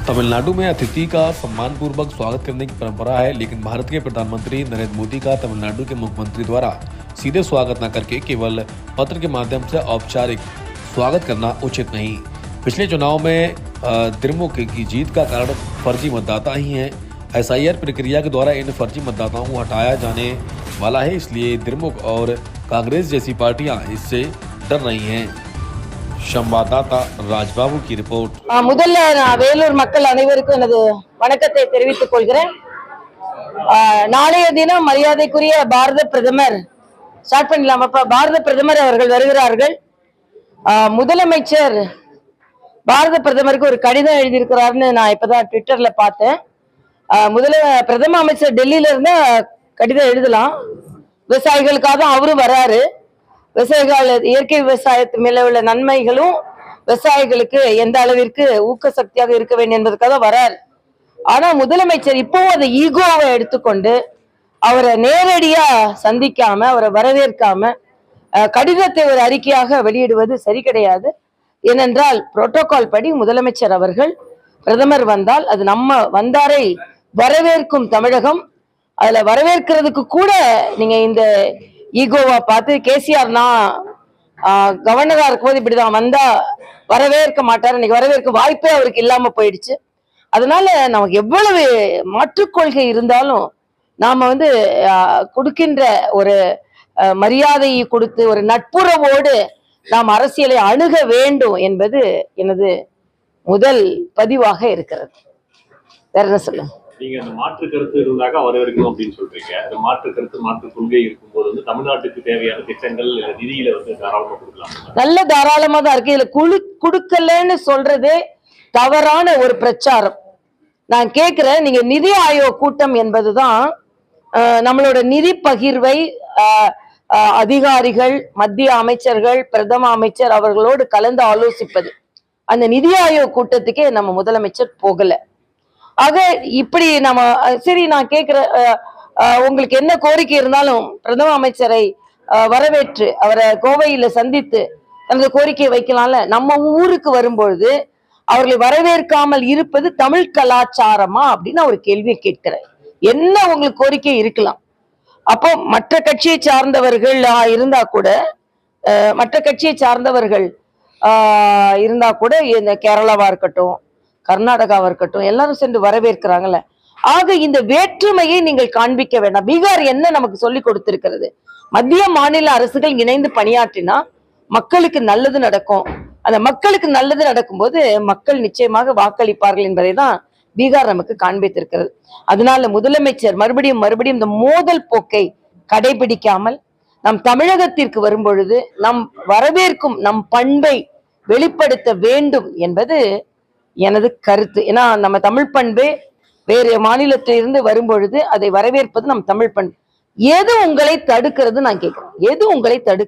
तमिलनाडु में अतिथि का सम्मानपूर्वक स्वागत करने की परंपरा है, लेकिन भारत के प्रधानमंत्री नरेंद्र मोदी का तमिलनाडु के मुख्यमंत्री द्वारा सीधे स्वागत न करके केवल पत्र के माध्यम से औपचारिक स्वागत करना उचित नहीं। पिछले चुनाव में द्रमुक की जीत का कारण फर्जी मतदाता ही हैं। एसआईआर प्रक्रिया के द्वारा इन फर्जी मतदाताओं को हटाया जाने वाला है, इसलिए द्रमुक और कांग्रेस जैसी पार्टियां इससे डर रही हैं। संवाददाता राजबाबू की रिपोर्ट। முதல்ல நான் வேலூர் மக்கள் அனைவருக்கும் எனது வணக்கத்தை தெரிவித்துக் கொள்கிறேன். நாளைய தினம் மரியாதைக்குரிய பாரத பிரதமர் ஸ்டார்ட் பண்ணலாமாப்பா? பாரத பிரதமர் அவர்கள் வருகிறார்கள். முதலமைச்சர் பாரத பிரதமருக்கு ஒரு கடிதம் எழுதியிருக்கிறாருன்னு நான் இப்பதான் ட்விட்டர்ல பார்த்தேன். பிரதம அமைச்சர் டெல்லியில இருந்தா கடிதம் எழுதலாம். விவசாயிகளுக்காக அவரும் வராரு. விவசாயிகள் இயற்கை விவசாயத்து மேல உள்ள நன்மைகளும் விவசாயிகளுக்கு எந்த அளவிற்கு ஊக்க சக்தியாக இருக்க வேண்டும் என்பதற்காக வரார். ஆனா முதலமைச்சர் இப்போ அந்த ஈகோவை எடுத்துக்கொண்டு அவரை நேரடியா சந்திக்காம அவரை வரவேற்காம கடிதத்தை ஒரு அறிக்கையாக வெளியிடுவது சரி கிடையாது. ஏனென்றால் புரோட்டோகால் படி முதலமைச்சர் அவர்கள் பிரதமர் வந்தால் அது நம்ம வந்தாரை வரவேற்கும் தமிழகம். அதுல வரவேற்கிறதுக்கு கூட நீங்க இந்த ஈகோவா பார்த்து கேசிஆர் கவர்னரா இருக்கும்போது இப்படிதான் வந்தா வரவேற்க மாட்டாரு. இன்னைக்கு வரவேற்க வாய்ப்பே அவருக்கு இல்லாம போயிடுச்சு. அதனால நமக்கு எவ்வளவு மாற்றுக் கொள்கை இருந்தாலும் நாம கொடுக்கின்ற ஒரு மரியாதையை கொடுத்து ஒரு நட்புறவோடு நாம் அரசியலை அணுக வேண்டும் என்பது எனது முதல் பதிவாக இருக்கிறது. வேற என்ன சொல்லுங்க? நீங்க அந்த மாற்று கருத்து இருந்தாக்க வரவேற்கணும் அப்படின்னு சொல்றீங்க. அந்த மாற்று கருத்து மாற்று கொள்கை இருக்கும்போது தமிழ்நாட்டுக்கு தேவையான திட்டங்கள் நிதியில தாராளமா கொடுக்கலாம். நல்ல தாராளமா தான் இருக்கு. இதுல கொடுக்கலன்னு சொல்றதே தவறான ஒரு பிரச்சாரம். நான் கேட்கிறேன், நீங்க நிதி ஆயோக் கூட்டம் என்பதுதான் நம்மளோட நிதி பகிர்வை அதிகாரிகள், மத்திய அமைச்சர்கள், பிரதம அமைச்சர் அவர்களோடு கலந்து ஆலோசிப்பது. அந்த நிதி ஆயோக் கூட்டத்துக்கே நம்ம முதலமைச்சர் போகல. ஆக இப்படி நம்ம சரி, நான் கேட்கிற உங்களுக்கு என்ன கோரிக்கை இருந்தாலும் பிரதம அமைச்சரை வரவேற்று அவரை கோவையில சந்தித்து அந்த கோரிக்கையை வைக்கலாம்ல. நம்ம ஊருக்கு வரும்பொழுது அவர்களை வரவேற்காமல் இருப்பது தமிழ் கலாச்சாரமா அப்படின்னு ஒரு கேள்வியை கேட்கிறேன். என்ன உங்களுக்கு கோரிக்கை இருக்கலாம்? அப்போ மற்ற கட்சியை சார்ந்தவர்கள் இருந்தா கூட இந்த கேரளாவா இருக்கட்டும், கர்நாடகாவா இருக்கட்டும், எல்லாரும் சென்று வரவேற்கிறாங்கல்ல. ஆக இந்த வேற்றுமையை நீங்கள் காண்பிக்க வேண்டாம். பீகார் என்ன நமக்கு சொல்லி கொடுத்திருக்கிறது? மத்திய மாநில அரசுகள் இணைந்து பணியாற்றினா மக்களுக்கு நல்லது நடக்கும். அந்த மக்களுக்கு நல்லது நடக்கும்போது மக்கள் நிச்சயமாக வாக்களிப்பார்கள் என்பதை தான் பீகார் நமக்கு காண்பித்திருக்கிறது. அதனால முதலமைச்சர் மறுபடியும் இந்த மோதல் போக்கை கடைபிடிக்காமல் நம் தமிழகத்திற்கு வரும்பொழுது நம் வரவேற்கும் நம் பண்பை வெளிப்படுத்த வேண்டும் என்பது எனது கருத்து. ஏன்னா நம்ம தமிழ் பண்பே வேறு மாநிலத்திலிருந்து வரும்பொழுது அதை வரவேற்பது நம் தமிழ் பண்பு. எது உங்களை தடுக்கிறது நான் கேட்கிறேன். எது உங்களை